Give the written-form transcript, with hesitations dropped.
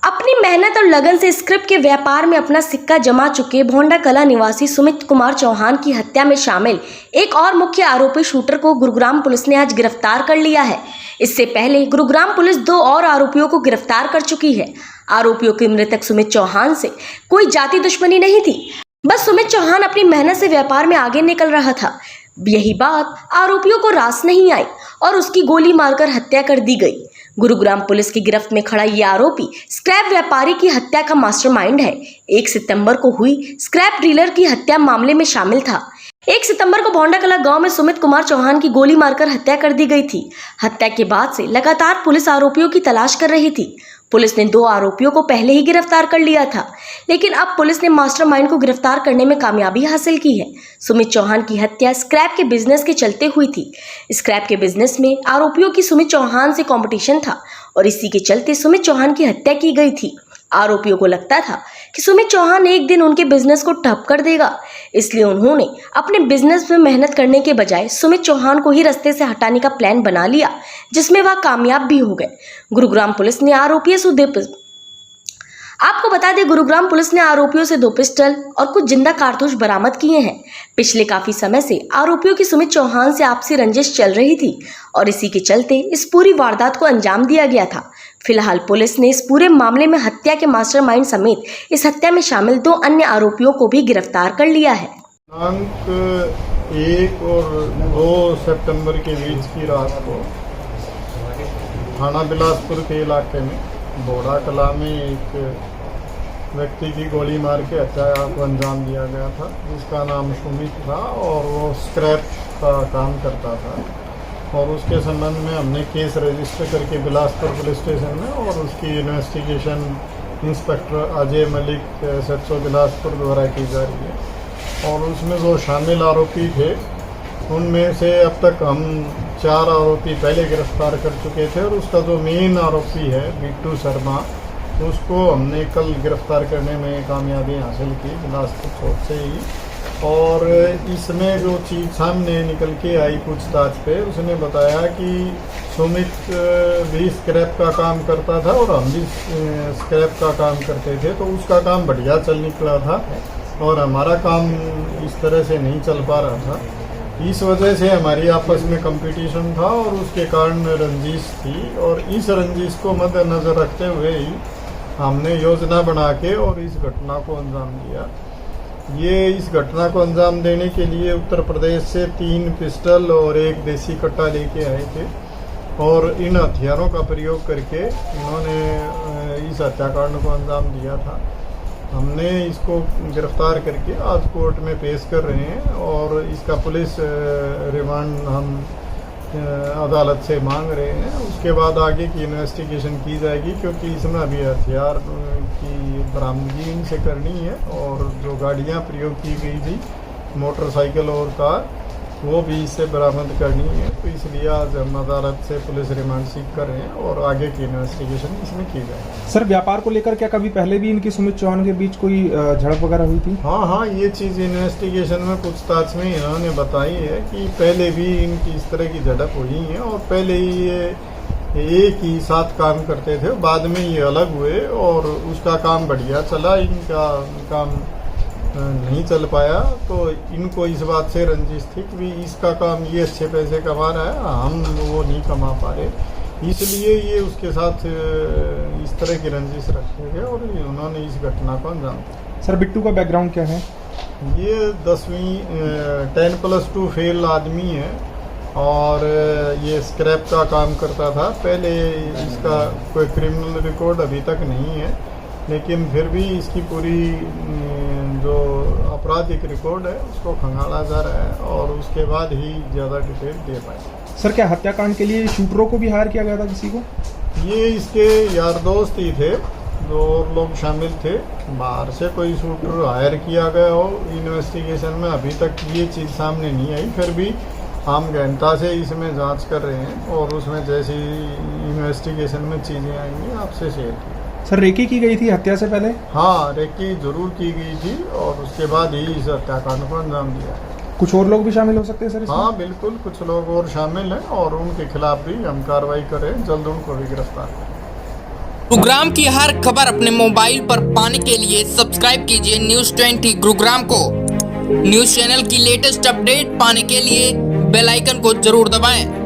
अपनी मेहनत और लगन से स्क्रिप्ट के व्यापार में अपना सिक्का जमा चुके भोंडा कला निवासी सुमित कुमार चौहान की हत्या में शामिल एक और मुख्य आरोपी शूटर को गुरुग्राम पुलिस ने आज गिरफ्तार कर लिया है। इससे पहले गुरुग्राम पुलिस 2 और आरोपियों को गिरफ्तार कर चुकी है। आरोपियों के मृतक सुमित चौहान से कोई जाति दुश्मनी नहीं थी, बस सुमित चौहान अपनी मेहनत से व्यापार में आगे निकल रहा था। यही बात आरोपियों को रास नहीं आई और उसकी गोली मारकर हत्या कर दी गई। गुरुग्राम पुलिस की गिरफ्त में खड़ा ये आरोपी स्क्रैप व्यापारी की हत्या का मास्टरमाइंड है। 1 सितंबर को हुई स्क्रैप डीलर की हत्या मामले में शामिल था। 1 सितंबर को भोंडा कला गांव में सुमित कुमार चौहान की गोली मारकर हत्या कर दी गई थी। हत्या के बाद से लगातार पुलिस आरोपियों की तलाश कर रही थी। पुलिस ने 2 आरोपियों को पहले ही गिरफ्तार कर लिया था, लेकिन अब पुलिस ने मास्टरमाइंड को गिरफ्तार करने में कामयाबी हासिल की है। सुमित चौहान की हत्या स्क्रैप के बिजनेस के चलते हुई थी। स्क्रैप के बिजनेस में आरोपियों की सुमित चौहान से कंपटीशन था और इसी के चलते सुमित चौहान की हत्या की गई थी। आरोपियों को लगता था कि सुमित चौहान एक दिन उनके बिजनेस को ठप कर देगा, इसलिए उन्होंने अपने बिजनेस में मेहनत करने के बजाय सुमित चौहान को ही रास्ते से हटाने का प्लान बना लिया, जिसमें वह कामयाब भी हो गए। गुरुग्राम पुलिस ने आरोपियों से आपको बता दें, गुरुग्राम पुलिस ने आरोपियों से 2 पिस्टल और कुछ जिंदा कारतूस बरामद किए हैं। पिछले काफी समय से आरोपियों की सुमित चौहान से आपसी रंजिश चल रही थी और इसी के चलते इस पूरी वारदात को अंजाम दिया गया था। फिलहाल पुलिस ने इस पूरे मामले में हत्या के मास्टरमाइंड समेत इस हत्या में शामिल 2 अन्य आरोपियों को भी गिरफ्तार कर लिया है। 1 और 2 सितंबर के बीच की रात को थाना बिलासपुर के इलाके में भोंडा कला में एक व्यक्ति की गोली मार के हत्या को अंजाम दिया गया था, जिसका नाम सुमित था और वो स्क्रैप का काम करता था। और उसके संबंध में हमने केस रजिस्टर करके बिलासपुर पुलिस स्टेशन में और उसकी investigation inspector Ajay Malik SHO Bilaspur द्वारा की जा रही है। और उसमें जो शामिल आरोपी थे उनमें से अब तक हम 4 आरोपी पहले गिरफ्तार कर चुके थे और उसका जो मेन आरोपी है बिट्टू शर्मा, उसको हमने कल गिरफ्तार करने में कामयाबी हासिल की बिलासपुर चौक से ही। और इसमें जो चीज़ सामने निकल के आई पूछताछ पे, उसने बताया कि सुमित भी स्क्रैप का काम करता था और हम भी स्क्रैप का काम करते थे, तो उसका काम बढ़िया चल निकला था और हमारा काम इस तरह से नहीं चल पा रहा था। इस वजह से हमारी आपस में कंपटीशन था और उसके कारण रंजिश थी और इस रंजिश को मद्देनज़र रखते हुए ही हमने योजना बना के और इस घटना को अंजाम दिया। ये इस घटना को अंजाम देने के लिए उत्तर प्रदेश से 3 पिस्टल और 1 देसी कट्टा लेके आए थे और इन हथियारों का प्रयोग करके इन्होंने इस हत्याकांड को अंजाम दिया था। हमने इसको गिरफ्तार करके आज कोर्ट में पेश कर रहे हैं और इसका पुलिस रिमांड हम अदालत से मांग रहे हैं। उसके बाद आगे की इन्वेस्टिगेशन की जाएगी, क्योंकि इसमें अभी हथियार की बरामदगी इनसे करनी है और जो गाड़ियां प्रयोग की गई थी मोटरसाइकिल और कार, वो भी इससे बरामद करनी है। तो इसलिए आज हम अदालत से पुलिस रिमांड सीख कर रहे हैं और आगे की इन्वेस्टिगेशन इसमें की जाएगी। सर, व्यापार को लेकर क्या कभी पहले भी इनकी सुमित चौहान के बीच कोई झड़प वगैरह हुई थी? हाँ, ये चीज़ इन्वेस्टिगेशन में पूछताछ में इन्होंने बताई है कि पहले भी इनकी इस तरह की झड़प हुई है और पहले ही ये एक ही साथ काम करते थे, बाद में ये अलग हुए और उसका काम बढ़िया चला, इनका काम नहीं चल पाया। तो इनको इस बात से रंजिश थी कि इसका काम ये अच्छे पैसे कमा रहा है, हम वो नहीं कमा पा रहे, इसलिए ये उसके साथ इस तरह की रंजिश रखते थे और उन्होंने इस घटना को अंजाम दिया। सर, बिट्टू का बैकग्राउंड क्या है? ये 10वीं 10+2 फेल आदमी है और ये स्क्रैप का काम करता था। पहले इसका कोई क्रिमिनल रिकॉर्ड अभी तक नहीं है, लेकिन फिर भी इसकी पूरी जो आपराधिक रिकॉर्ड है उसको खंगाला जा रहा है और उसके बाद ही ज़्यादा डिटेल दे पाए। सर, क्या हत्याकांड के लिए शूटरों को भी हायर किया गया था किसी को? ये इसके यार दोस्त ही थे, जो और लोग शामिल थे। बाहर से कोई शूटर हायर किया गया हो इन्वेस्टिगेशन में अभी तक ये चीज़ सामने नहीं आई, फिर भी हम गहनता से इसमें जांच कर रहे हैं और उसमें जैसी इन्वेस्टिगेशन में चीज़ें आएंगी आपसे शेयर की। सर, रेकी की गई थी हत्या से पहले? हाँ, रेकी जरूर की गई थी और उसके बाद ही इस हत्याकांड को अंजाम दिया। कुछ और लोग भी शामिल हो सकते हैं सर इसमें? हाँ, बिल्कुल, कुछ लोग और शामिल हैं और उनके खिलाफ भी हम कार्रवाई करें, जल्द उनको भी गिरफ्तार करें। गुरुग्राम की हर खबर अपने मोबाइल पर पाने के लिए सब्सक्राइब कीजिए न्यूज़ 20 गुरुग्राम को। न्यूज़ चैनल की लेटेस्ट अपडेट पाने के लिए बेल आइकन को जरूर दबाएं।